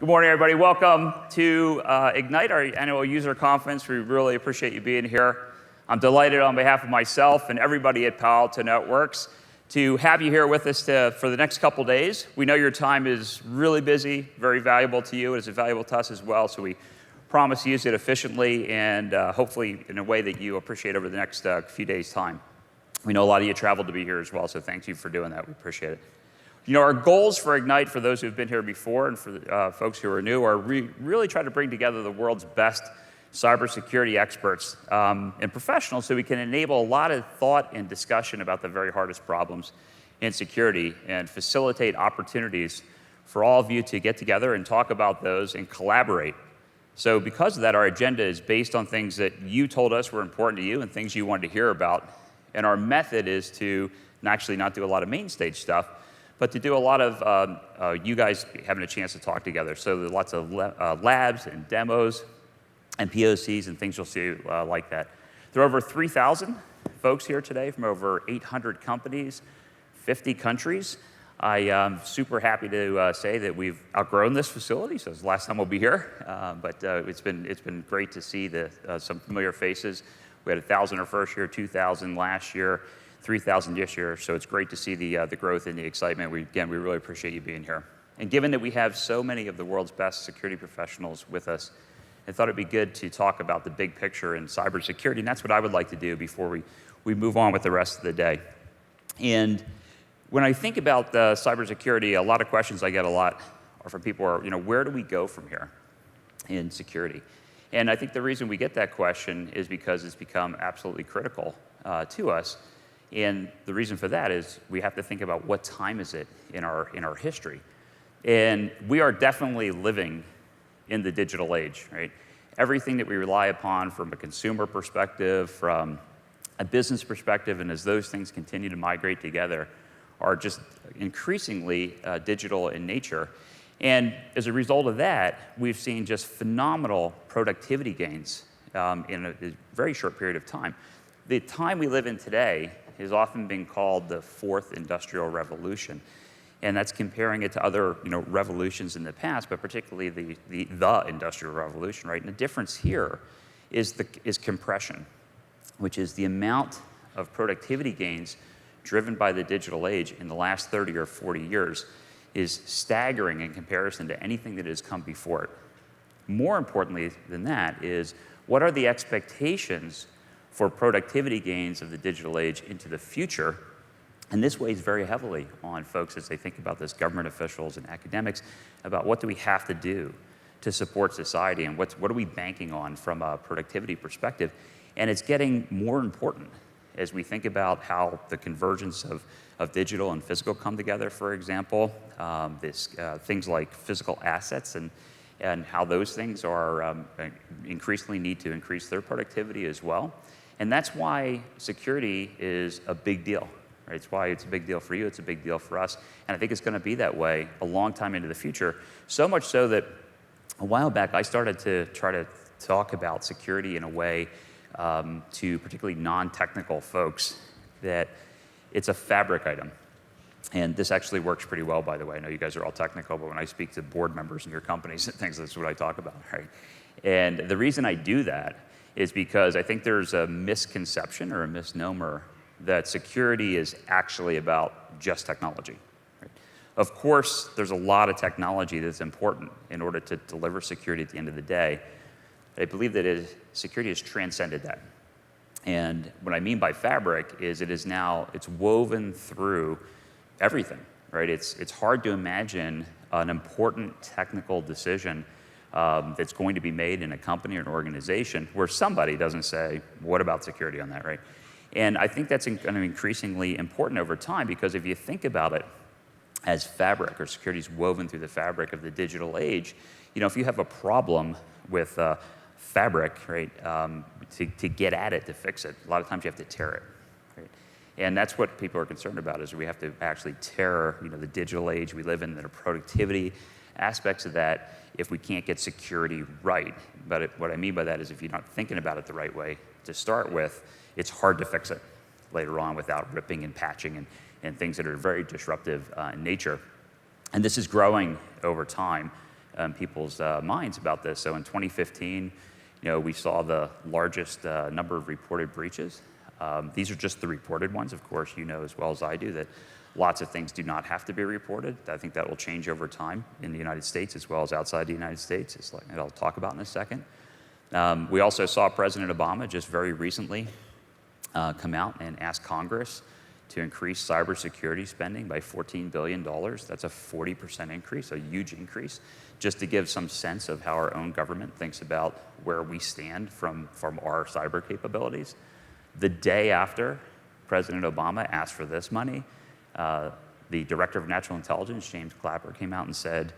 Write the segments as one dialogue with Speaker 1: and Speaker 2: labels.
Speaker 1: Good morning, everybody. Welcome to Ignite, our annual user conference. We really appreciate you being here. I'm delighted on behalf of myself and everybody at Palo Alto Networks to have you here with us for the next couple days. We know your time is really busy, very valuable to you. It is valuable to us as well, so we promise to use it efficiently and hopefully in a way that you appreciate over the next few days' time. We know a lot of you traveled to be here as well, so thank you for doing that. We appreciate it. You know, our goals for Ignite, for those who've been here before and for the, folks who are new, are really try to bring together the world's best cybersecurity experts and professionals so we can enable a lot of thought and discussion about the very hardest problems in security and facilitate opportunities for all of you to get together and talk about those and collaborate. So because of that, our agenda is based on things that you told us were important to you and things you wanted to hear about. And our method is to actually not do a lot of main stage stuff, but to do a lot of you guys having a chance to talk together. So there's lots of labs and demos and POCs and things you'll see like that. There are over 3,000 folks here today from over 800 companies, 50 countries. I am super happy to say that we've outgrown this facility, so it's the last time we'll be here. But it's been great to see some familiar faces. We had 1,000 our first year, 2,000 last year, 3,000 this year, so it's great to see the growth and the excitement. We really appreciate you being here. And given that we have so many of the world's best security professionals with us, I thought it'd be good to talk about the big picture in cybersecurity, and that's what I would like to do before we move on with the rest of the day. And when I think about cybersecurity, a lot of questions I get a lot are from people are, where do we go from here in security? And I think the reason we get that question is because it's become absolutely critical to us. And the reason for that is we have to think about what time is it in our history. And we are definitely living in the digital age, right? Everything that we rely upon from a consumer perspective, from a business perspective, and as those things continue to migrate together, are just increasingly digital in nature. And as a result of that, we've seen just phenomenal productivity gains in a very short period of time. The time we live in today has often been called the fourth industrial revolution. And that's comparing it to other revolutions in the past, but particularly the industrial revolution, right? And the difference here is compression, which is the amount of productivity gains driven by the digital age in the last 30 or 40 years is staggering in comparison to anything that has come before it. More importantly than that is, what are the expectations for productivity gains of the digital age into the future? And this weighs very heavily on folks as they think about this, government officials and academics, about what do we have to do to support society and what are we banking on from a productivity perspective. And it's getting more important as we think about how the convergence of digital and physical come together, for example, things like physical assets and how those things are increasingly need to increase their productivity as well. And that's why security is a big deal, right? It's why it's a big deal for you, it's a big deal for us, and I think it's gonna be that way a long time into the future. So much so that a while back, I started to try to talk about security in a way to particularly non-technical folks that it's a fabric item. And this actually works pretty well, by the way. I know you guys are all technical, but when I speak to board members in your companies and things, that's what I talk about, right? And the reason I do that is because I think there's a misconception or a misnomer that security is actually about just technology. Right? Of course, there's a lot of technology that's important in order to deliver security at the end of the day. I believe that security has transcended that. And what I mean by fabric is it's woven through everything, right? It's hard to imagine an important technical decision that's going to be made in a company or an organization where somebody doesn't say, what about security on that, right? And I think that's going to be increasingly important over time, because if you think about it as fabric, or security is woven through the fabric of the digital age, if you have a problem with fabric, right, to get at it, to fix it, a lot of times you have to tear it, right? And that's what people are concerned about, is we have to actually tear, the digital age we live in, the productivity aspects of that, if we can't get security right. But what I mean by that is, if you're not thinking about it the right way to start with, it's hard to fix it later on without ripping and patching and things that are very disruptive in nature. And this is growing over time. people's minds about this. So in 2015, we saw the largest number of reported breaches. These are just the reported ones. Of course, you know as well as I do that lots of things do not have to be reported. I think that will change over time in the United States as well as outside the United States. It's like I'll talk about in a second. We also saw President Obama just very recently come out and ask Congress to increase cybersecurity spending by $14 billion. That's a 40% increase, a huge increase, just to give some sense of how our own government thinks about where we stand from our cyber capabilities. The day after President Obama asked for this money, the Director of National Intelligence, James Clapper, came out and said,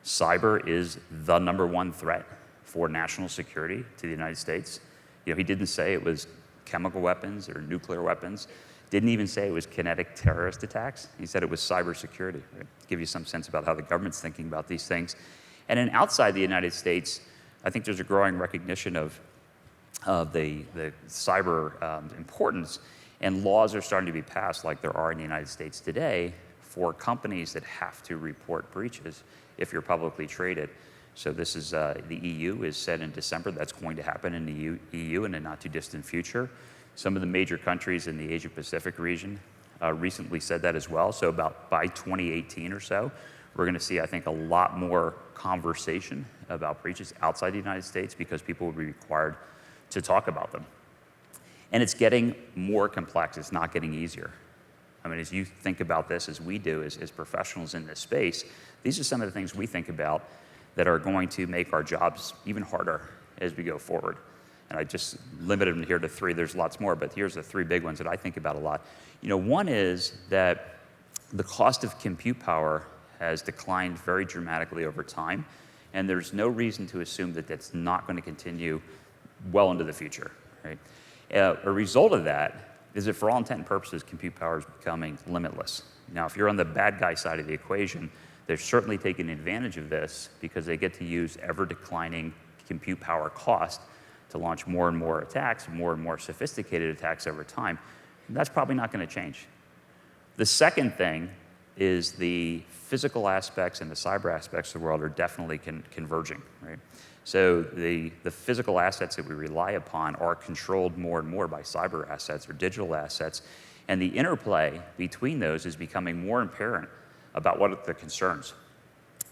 Speaker 1: cyber is the #1 threat for national security to the United States. He didn't say it was chemical weapons or nuclear weapons. Didn't even say it was kinetic terrorist attacks. He said it was cybersecurity, right? To give you some sense about how the government's thinking about these things. And then outside the United States, I think there's a growing recognition of the cyber importance, and laws are starting to be passed like there are in the United States today for companies that have to report breaches if you're publicly traded. So this is, the EU has said in December that's going to happen in the EU in a not too distant future. Some of the major countries in the Asia Pacific region recently said that as well. So by 2018 or so, we're going to see, I think, a lot more conversation about breaches outside the United States because people will be required to talk about them. And it's getting more complex. It's not getting easier. I mean, as you think about this, as we do as professionals in this space, these are some of the things we think about that are going to make our jobs even harder as we go forward. And I just limited them here to 3. There's lots more, but here's the 3 big ones that I think about a lot. One is that the cost of compute power has declined very dramatically over time, and there's no reason to assume that that's not going to continue well into the future, right? A result of that is that for all intent and purposes, compute power is becoming limitless. Now, if you're on the bad guy side of the equation, they're certainly taking advantage of this because they get to use ever-declining compute power cost to launch more and more attacks, more and more sophisticated attacks over time. And that's probably not going to change. The second thing is the physical aspects and the cyber aspects of the world are definitely converging, right? So the physical assets that we rely upon are controlled more and more by cyber assets or digital assets, and the interplay between those is becoming more apparent about what are the concerns.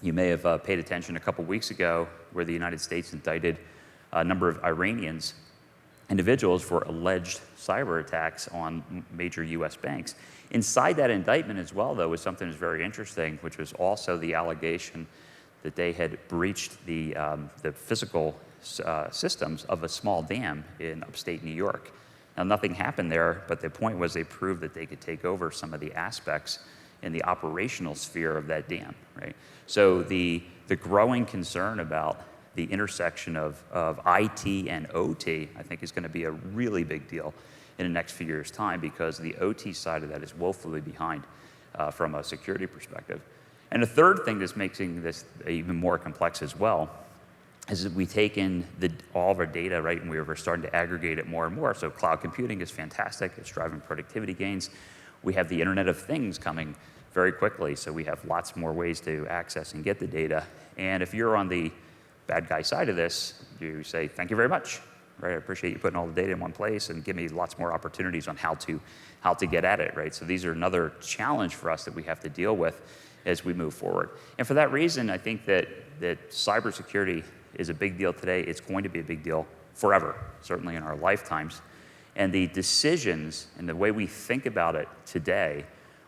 Speaker 1: You may have paid attention a couple weeks ago where the United States indicted a number of Iranians, individuals, for alleged cyber attacks on major US banks. Inside that indictment as well, though, was something that's very interesting, which was also the allegation that they had breached the physical systems of a small dam in upstate New York. Now, nothing happened there, but the point was they proved that they could take over some of the aspects in the operational sphere of that dam, right? So the growing concern about the intersection of IT and OT, I think, is going to be a really big deal in the next few years' time because the OT side of that is woefully behind from a security perspective. And the third thing that's making this even more complex as well is that we take in all of our data, right, and we're starting to aggregate it more and more. So cloud computing is fantastic. It's driving productivity gains. We have the Internet of Things coming very quickly, so we have lots more ways to access and get the data. And if you're on the bad guy side of this, you say, thank you very much, right? I appreciate you putting all the data in one place and give me lots more opportunities on how to get at it, right? So these are another challenge for us that we have to deal with as we move forward. And for that reason, I think that cybersecurity is a big deal today. It's going to be a big deal forever, certainly in our lifetimes. And the decisions and the way we think about it today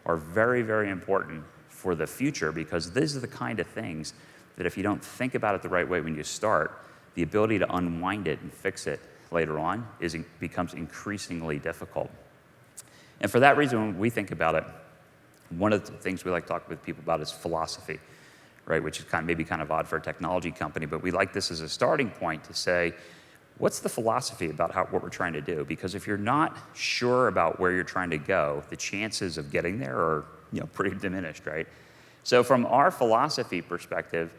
Speaker 1: are very, very important for the future because these are the kind of things that if you don't think about it the right way when you start, the ability to unwind it and fix it later on becomes increasingly difficult. And for that reason, when we think about it, one of the things we like to talk with people about is philosophy, right? Which is maybe kind of odd for a technology company, but we like this as a starting point to say, what's the philosophy about what we're trying to do? Because if you're not sure about where you're trying to go, the chances of getting there are pretty diminished, right? So from our philosophy perspective,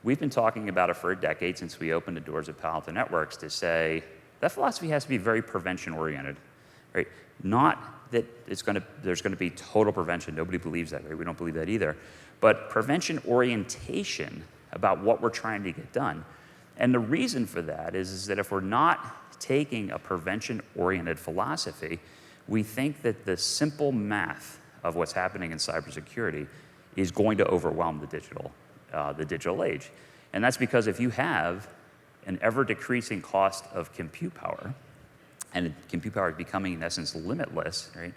Speaker 1: we've been talking about it for a decade since we opened the doors of Palo Alto Networks to say that philosophy has to be very prevention-oriented, right? Not that there's going to be total prevention. Nobody believes that, right? We don't believe that either. But prevention orientation about what we're trying to get done. And the reason for that is that if we're not taking a prevention-oriented philosophy, we think that the simple math of what's happening in cybersecurity is going to overwhelm the digital age. And that's because if you have an ever-decreasing cost of compute power, and compute power is becoming, in essence, limitless, right?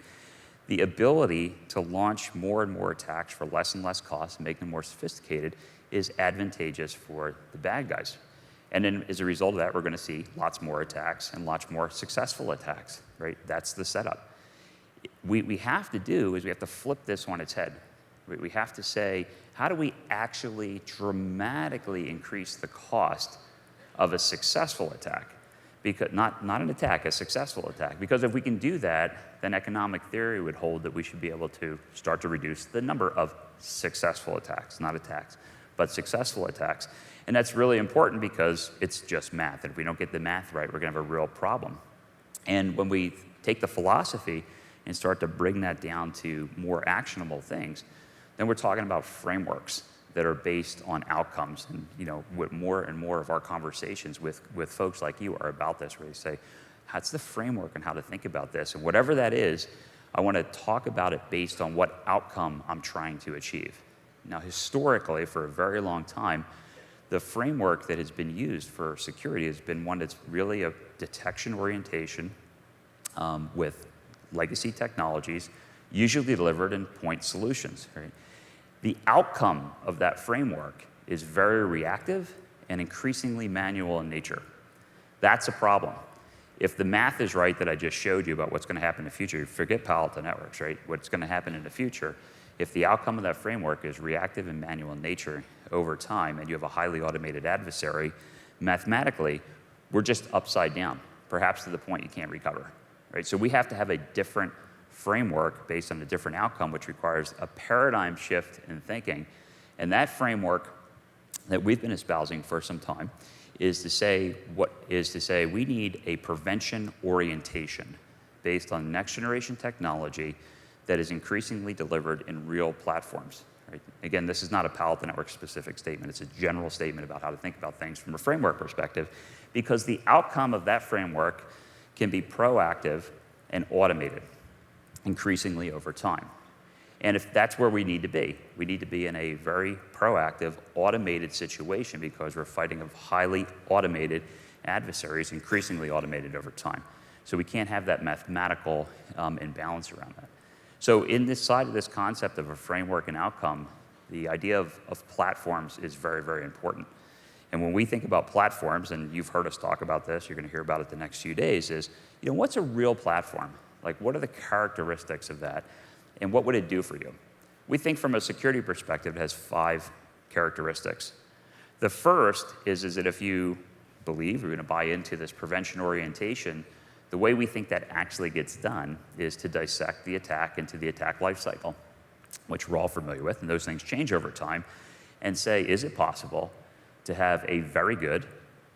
Speaker 1: The ability to launch more and more attacks for less and less cost and make them more sophisticated is advantageous for the bad guys. And then as a result of that, we're going to see lots more attacks and lots more successful attacks, right? That's the setup. We have to do is we have to flip this on its head. We have to say, how do we actually dramatically increase the cost of a successful attack? Because not an attack, a successful attack. Because if we can do that, then economic theory would hold that we should be able to start to reduce the number of successful attacks, not attacks, but successful attacks. And that's really important because it's just math. And if we don't get the math right, we're going to have a real problem. And when we take the philosophy and start to bring that down to more actionable things, then we're talking about frameworks that are based on outcomes. And what more and more of our conversations with folks like you are about this, where you say, that's the framework on how to think about this. And whatever that is, I want to talk about it based on what outcome I'm trying to achieve. Now, historically, for a very long time, the framework that has been used for security has been one that's really a detection orientation with legacy technologies, usually delivered in point solutions. Right? The outcome of that framework is very reactive and increasingly manual in nature. That's a problem. If the math is right that I just showed you about what's going to happen in the future, forget Palo Alto Networks, right? What's going to happen in the future, if the outcome of that framework is reactive and manual in nature over time, and you have a highly automated adversary, mathematically, we're just upside down, perhaps to the point you can't recover, right? So we have to have a different framework based on a different outcome, which requires a paradigm shift in thinking. And that framework that we've been espousing for some time is to say we need a prevention orientation based on next generation technology that is increasingly delivered in real platforms. Right? Again, this is not a Palo Alto Networks specific statement. It's a general statement about how to think about things from a framework perspective, because the outcome of that framework can be proactive and automated increasingly over time. And if that's where we need to be in a very proactive, automated situation, because we're fighting of highly automated adversaries, increasingly automated over time. So we can't have that mathematical imbalance around that. So in this side of this concept of a framework and outcome, the idea of platforms is very, very important. And when we think about platforms, and you've heard us talk about this, you're going to hear about it the next few days, is, what's a real platform? Like, what are the characteristics of that? And what would it do for you? We think from a security perspective, it has 5 characteristics. The first is that if you believe, we're going to buy into this prevention orientation, the way we think that actually gets done is to dissect the attack into the attack lifecycle, which we're all familiar with, and those things change over time, and say, is it possible to have a very good,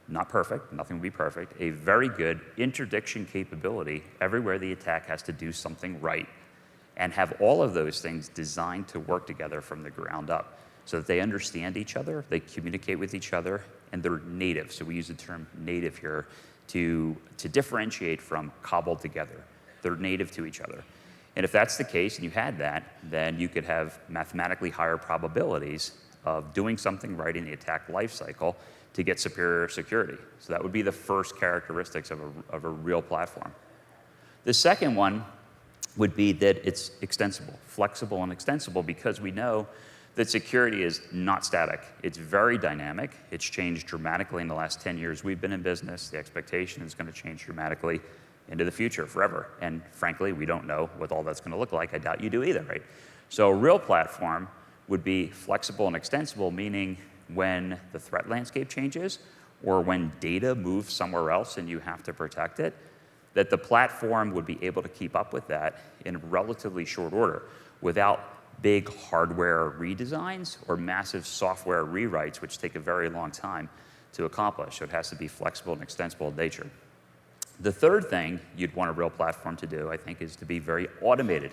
Speaker 1: not perfect, nothing will be perfect, a very good interdiction capability everywhere the attack has to do something right, and have all of those things designed to work together from the ground up so that they understand each other, they communicate with each other, and they're native. So we use the term native here to differentiate from cobbled together. They're native to each other. And if that's the case and you had that, then you could have mathematically higher probabilities of doing something right in the attack lifecycle to get superior security. So that would be the first characteristics of a real platform. The second one would be that it's extensible, flexible and extensible, because we know that security is not static. It's very dynamic. It's changed dramatically in the last 10 years we've been in business. The expectation is going to change dramatically into the future forever. And frankly, we don't know what all that's going to look like. I doubt you do either, right? So a real platform would be flexible and extensible, meaning when the threat landscape changes or when data moves somewhere else and you have to protect it, that the platform would be able to keep up with that in relatively short order without big hardware redesigns or massive software rewrites, which take a very long time to accomplish. So it has to be flexible and extensible in nature. The third thing you'd want a real platform to do, I think, is to be very automated,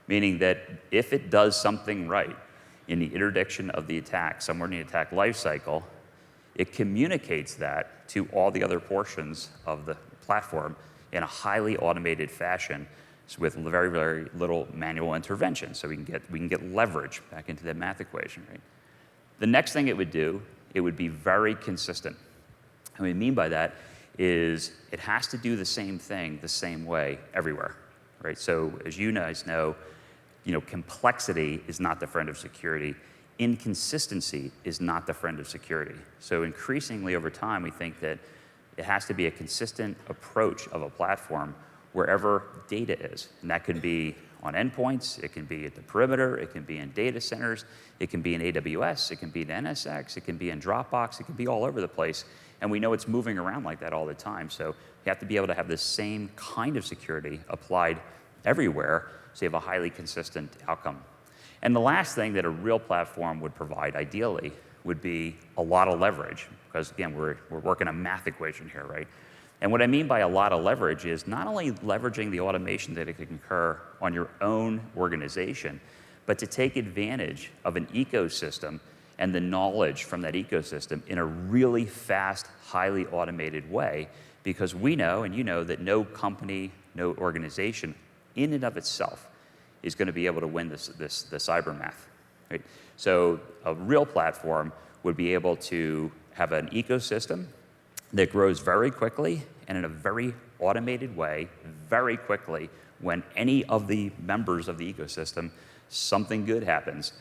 Speaker 1: meaning that if it does something right, in the interdiction of the attack, somewhere in the attack lifecycle, it communicates that to all the other portions of the platform in a highly automated fashion with very, very little manual intervention. So we can get leverage back into that math equation, right? The next thing it would do, it would be very consistent. And what we mean by that is it has to do the same thing the same way everywhere, right? So as you guys know, complexity is not the friend of security. Inconsistency is not the friend of security. So increasingly over time, we think that it has to be a consistent approach of a platform wherever data is. And that could be on endpoints, it can be at the perimeter, it can be in data centers, it can be in AWS, it can be in NSX, it can be in Dropbox, it can be all over the place. And we know it's moving around like that all the time. So you have to be able to have the same kind of security applied everywhere so you have a highly consistent outcome. And the last thing that a real platform would provide, ideally, would be a lot of leverage. Because again, we're working a math equation here, right? And what I mean by a lot of leverage is not only leveraging the automation that it can occur on your own organization, but to take advantage of an ecosystem and the knowledge from that ecosystem in a really fast, highly automated way, because we know, and you know, that no company, no organization in and of itself is going to be able to win the cyber math, right? So a real platform would be able to have an ecosystem that grows very quickly and in a very automated way, very quickly, when any of the members of the ecosystem, something good happens,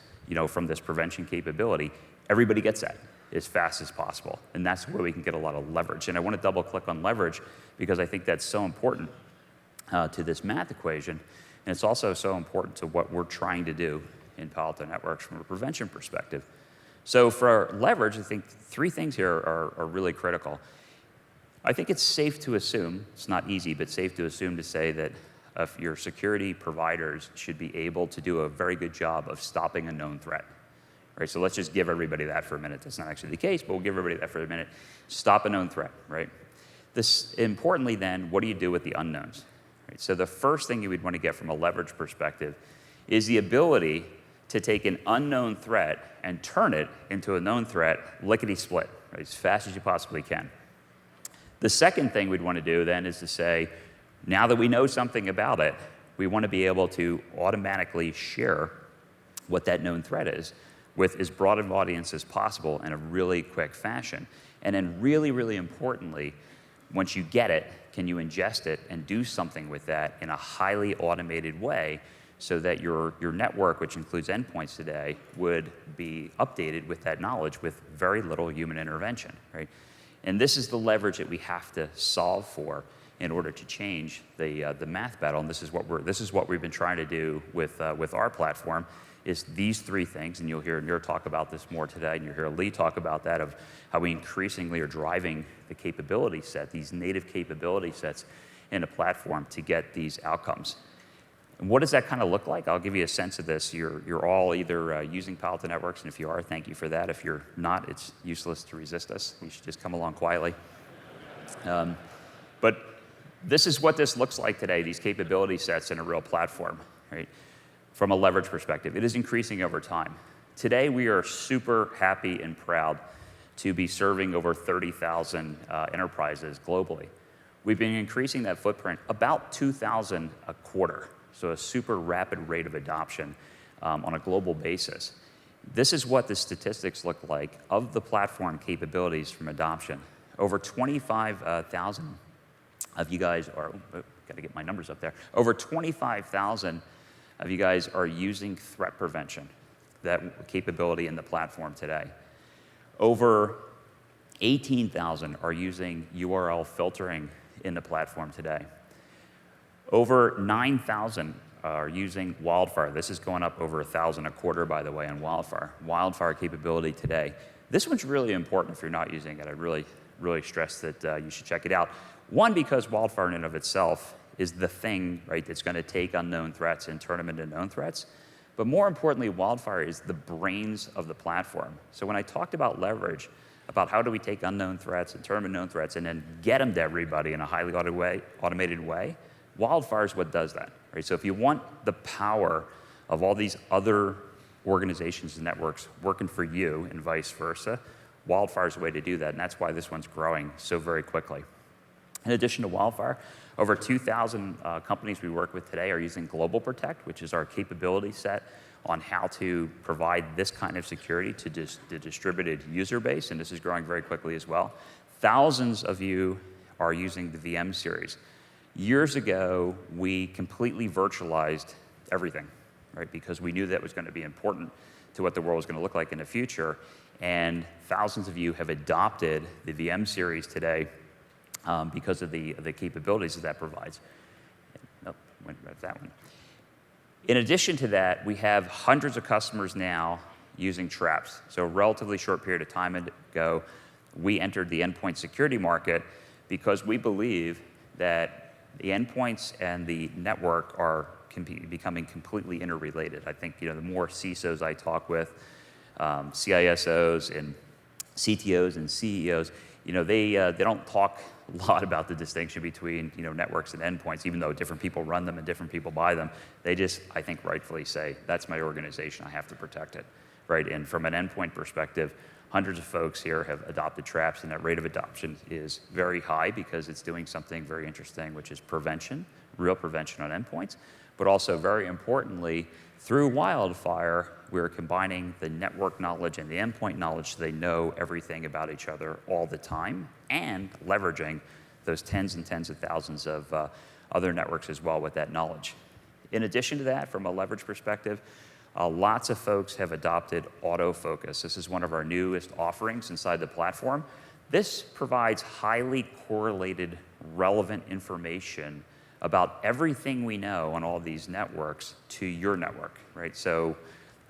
Speaker 1: from this prevention capability, everybody gets that as fast as possible. And that's where we can get a lot of leverage. And I want to double click on leverage because I think that's so important to this math equation. And it's also so important to what we're trying to do in Palo Alto Networks from a prevention perspective. So for leverage, I think three things here are really critical. I think it's safe to assume, it's not easy, but safe to assume to say that if your security providers should be able to do a very good job of stopping a known threat. Right, so let's just give everybody that for a minute. That's not actually the case, but we'll give everybody that for a minute. Stop a known threat, right? Importantly then, what do you do with the unknowns? Right, so the first thing you would want to get from a leverage perspective is the ability to take an unknown threat and turn it into a known threat lickety-split, right, as fast as you possibly can. The second thing we'd want to do then is to say, now that we know something about it, we want to be able to automatically share what that known threat is with as broad an audience as possible in a really quick fashion. And then really, really importantly, once you get it, can you ingest it and do something with that in a highly automated way so that your network, which includes endpoints today, would be updated with that knowledge with very little human intervention, right? And this is the leverage that we have to solve for in order to change the math battle. And this is what we've been trying to do with our platform, is these three things. And you'll hear Nir talk about this more today, and you'll hear Lee talk about that, of how we increasingly are driving the capability set, these native capability sets in a platform to get these outcomes. And what does that kind of look like? I'll give you a sense of this. You're all either using Palo Alto Networks, and if you are, thank you for that. If you're not, it's useless to resist us. You should just come along quietly. But this is what this looks like today, these capability sets in a real platform, right? From a leverage perspective, it is increasing over time. Today, we are super happy and proud to be serving over 30,000 enterprises globally. We've been increasing that footprint about 2,000 a quarter, so a super rapid rate of adoption on a global basis. This is what the statistics look like of the platform capabilities from adoption. Over 25,000 of you guys are, got to get my numbers up there, over 25,000 of you guys are using threat prevention, that capability in the platform today. Over 18,000 are using URL filtering in the platform today. Over 9,000 are using Wildfire. This is going up over 1,000 a quarter, by the way, on Wildfire. Wildfire capability today. This one's really important if you're not using it. I really stress that you should check it out. One, because Wildfire in and of itself is the thing, right, that's going to take unknown threats and turn them into known threats. But more importantly, Wildfire is the brains of the platform. So when I talked about leverage, about how do we take unknown threats and turn them into known threats and then get them to everybody in a highly automated way, Wildfire is what does that, right? So if you want the power of all these other organizations and networks working for you and vice versa. Wildfire is a way to do that, and that's why this one's growing so very quickly. In addition to Wildfire, over 2,000 companies we work with today are using Global Protect, which is our capability set on how to provide this kind of security to the distributed user base, and this is growing very quickly as well. Thousands of you are using the VM series. Years ago, we completely virtualized everything, right? Because we knew that was going to be important to what the world was going to look like in the future. And thousands of you have adopted the VM series today because of the capabilities that provides. Nope, went right that one. In addition to that, we have hundreds of customers now using Traps. So a relatively short period of time ago, we entered the endpoint security market because we believe that the endpoints and the network are becoming completely interrelated. I think the more CISOs I talk with, CISOs and CTOs and CEOs, they don't talk a lot about the distinction between networks and endpoints, even though different people run them and different people buy them. They just, I think, rightfully say, that's my organization, I have to protect it, right? And from an endpoint perspective, hundreds of folks here have adopted Traps, and that rate of adoption is very high because it's doing something very interesting, which is prevention, real prevention on endpoints, but also very importantly, through Wildfire, we're combining the network knowledge and the endpoint knowledge so they know everything about each other all the time, and leveraging those tens and tens of thousands of other networks as well with that knowledge. In addition to that, from a leverage perspective, lots of folks have adopted autofocus. This is one of our newest offerings inside the platform. This provides highly correlated, relevant information about everything we know on all these networks to your network, right? So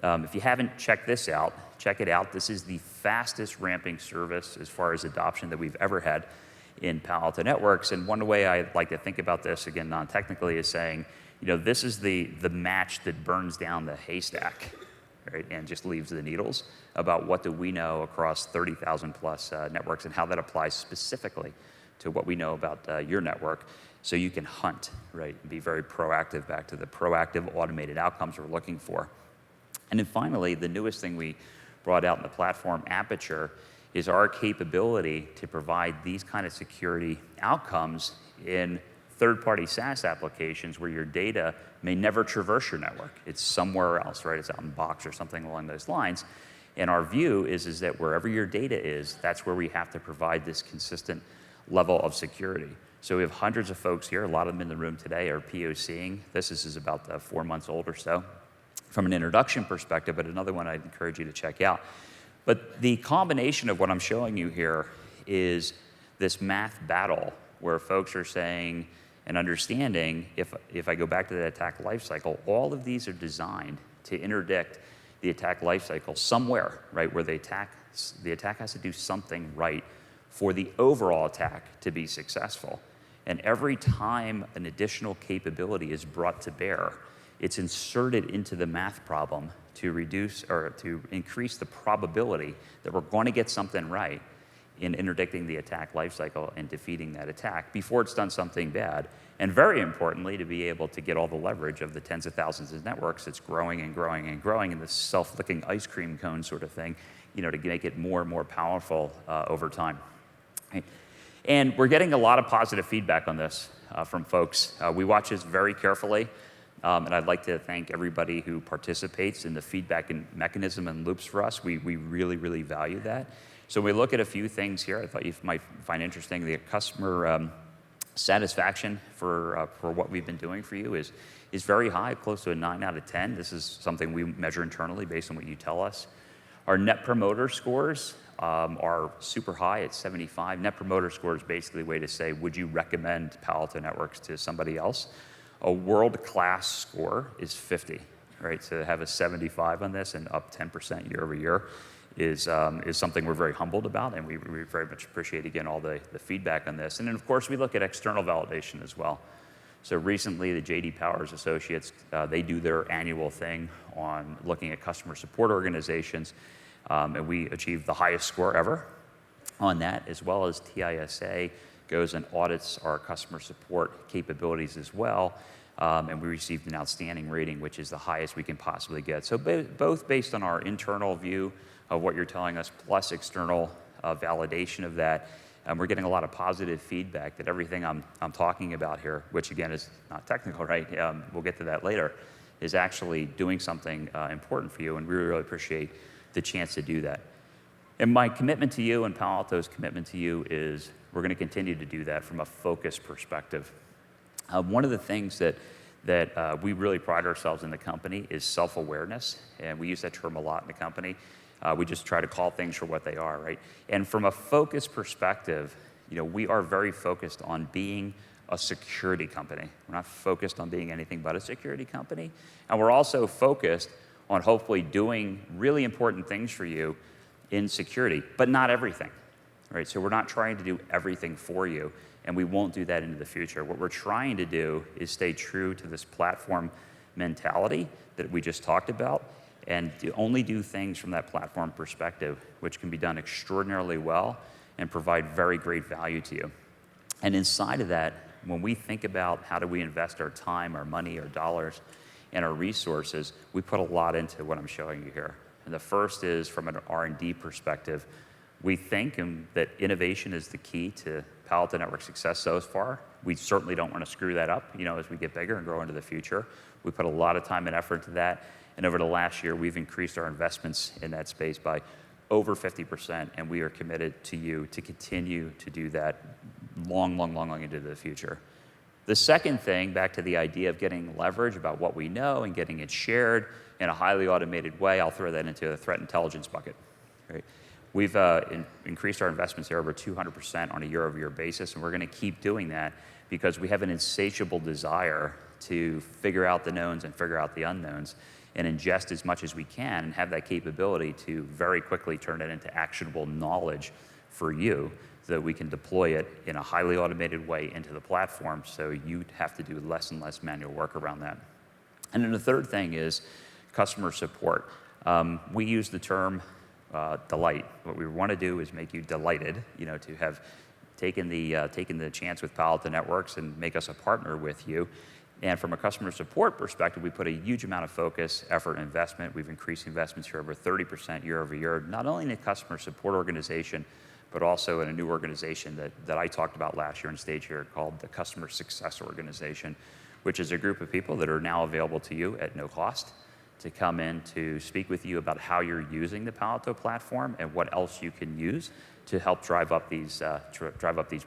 Speaker 1: if you haven't checked this out, check it out. This is the fastest ramping service as far as adoption that we've ever had in Palo Alto Networks. And one way I like to think about this, again, non-technically, is saying, this is the match that burns down the haystack, right, and just leaves the needles about what do we know across 30,000 plus networks and how that applies specifically to what we know about your network, so you can hunt, right, and be very proactive, back to the proactive automated outcomes we're looking for. And then finally, the newest thing we brought out in the platform, Aperture, is our capability to provide these kind of security outcomes in third-party SaaS applications where your data may never traverse your network. It's somewhere else, right? It's out in Box or something along those lines. And our view is that wherever your data is, that's where we have to provide this consistent level of security. So we have hundreds of folks here, a lot of them in the room today are POCing. This is about 4 months old or so from an introduction perspective, but another one I'd encourage you to check out. But the combination of what I'm showing you here is this math battle where folks are saying and understanding, if I go back to the attack lifecycle, all of these are designed to interdict the attack lifecycle somewhere, right, where the attack has to do something right for the overall attack to be successful. And every time an additional capability is brought to bear, it's inserted into the math problem to reduce or to increase the probability that we're going to get something right in interdicting the attack lifecycle and defeating that attack before it's done something bad. And very importantly, to be able to get all the leverage of the tens of thousands of networks that's growing and growing and growing in this self-licking ice cream cone sort of thing, to make it more and more powerful over time. Right? And we're getting a lot of positive feedback on this from folks. We watch this very carefully, and I'd like to thank everybody who participates in the feedback and mechanism and loops for us. We really, really value that. So we look at a few things here I thought you might find interesting. The customer satisfaction for what we've been doing for you is very high, close to a 9 out of 10. This is something we measure internally based on what you tell us. Our Net Promoter Scores are super high at 75. Net Promoter Score is basically a way to say, would you recommend Palo Alto Networks to somebody else? A world-class score is 50, right? So to have a 75 on this and up 10% year over year is something we're very humbled about, and we very much appreciate, again, all the feedback on this. And then, of course, we look at external validation as well. So recently, the J.D. Powers Associates, they do their annual thing on looking at customer support organizations, and we achieved the highest score ever on that, as well as TISA goes and audits our customer support capabilities as well. and we received an outstanding rating, which is the highest we can possibly get. So both based on our internal view of what you're telling us, plus external validation of that, we're getting a lot of positive feedback that everything I'm talking about here, which again is not technical, right? We'll get to that later, is actually doing something important for you, and we really appreciate the chance to do that. And my commitment to you and Palo Alto's commitment to you is we're going to continue to do that from a focus perspective. One of the things that we really pride ourselves in the company is self-awareness, and we use that term a lot in the company. We just try to call things for what they are, right? And from a focus perspective, we are very focused on being a security company. We're not focused on being anything but a security company. And we're also focused on hopefully doing really important things for you in security, but not everything, right? So we're not trying to do everything for you, and we won't do that into the future. What we're trying to do is stay true to this platform mentality that we just talked about, and to only do things from that platform perspective, which can be done extraordinarily well and provide very great value to you. And inside of that, when we think about how do we invest our time, our money, our dollars, and our resources, we put a lot into what I'm showing you here. And the first is from an R&D perspective. We think that innovation is the key to Palo Alto Networks' success so far. We certainly don't want to screw that up, as we get bigger and grow into the future. We put a lot of time and effort into that, and over the last year, we've increased our investments in that space by over 50%, and we are committed to you to continue to do that long into the future. The second thing, back to the idea of getting leverage about what we know and getting it shared in a highly automated way, I'll throw that into the threat intelligence bucket. Right? We've increased our investments there over 200% on a year-over-year basis, and we're going to keep doing that because we have an insatiable desire to figure out the knowns and figure out the unknowns and ingest as much as we can and have that capability to very quickly turn it into actionable knowledge for you so that we can deploy it in a highly automated way into the platform so you have to do less and less manual work around that. And then the third thing is customer support. We use the term delight. What we want to do is make you delighted, to have taken the chance with Palo Alto Networks and make us a partner with you. And from a customer support perspective, we put a huge amount of focus, effort, and investment. We've increased investments here over 30% year over year, not only in the customer support organization, but also in a new organization that I talked about last year on stage here called the Customer Success Organization, which is a group of people that are now available to you at no cost to come in to speak with you about how you're using the Palo Alto platform and what else you can use to help drive up these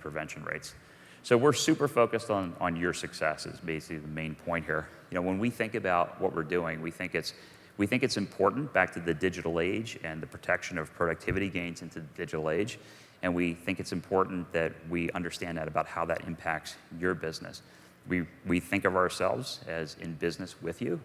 Speaker 1: prevention rates. So we're super focused on your success is basically the main point here. When we think about what we're doing, we think it's important back to the digital age and the protection of productivity gains into the digital age. And we think it's important that we understand that about how that impacts your business. We think of ourselves as in business with you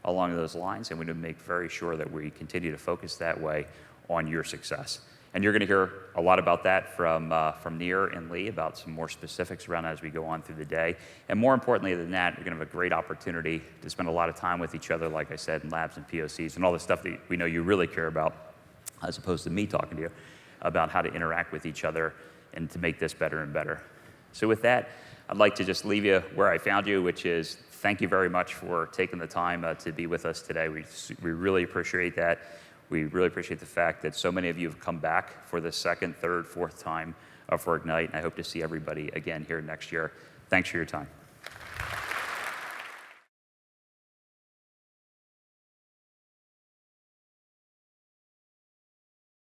Speaker 1: along those lines, and we need to make very sure that we continue to focus that way on your success. And you're going to hear a lot about that from Nir and Lee about some more specifics around that as we go on through the day. And more importantly than that, we're going to have a great opportunity to spend a lot of time with each other, like I said, in labs and POCs and all the stuff that we know you really care about, as opposed to me talking to you about how to interact with each other and to make this better and better. So with that, I'd like to just leave you where I found you, which is thank you very much for taking the time to be with us today. We really appreciate that. We really appreciate the fact that so many of you have come back for the second, third, fourth time for Ignite, and I hope to see everybody again here next year. Thanks for your time.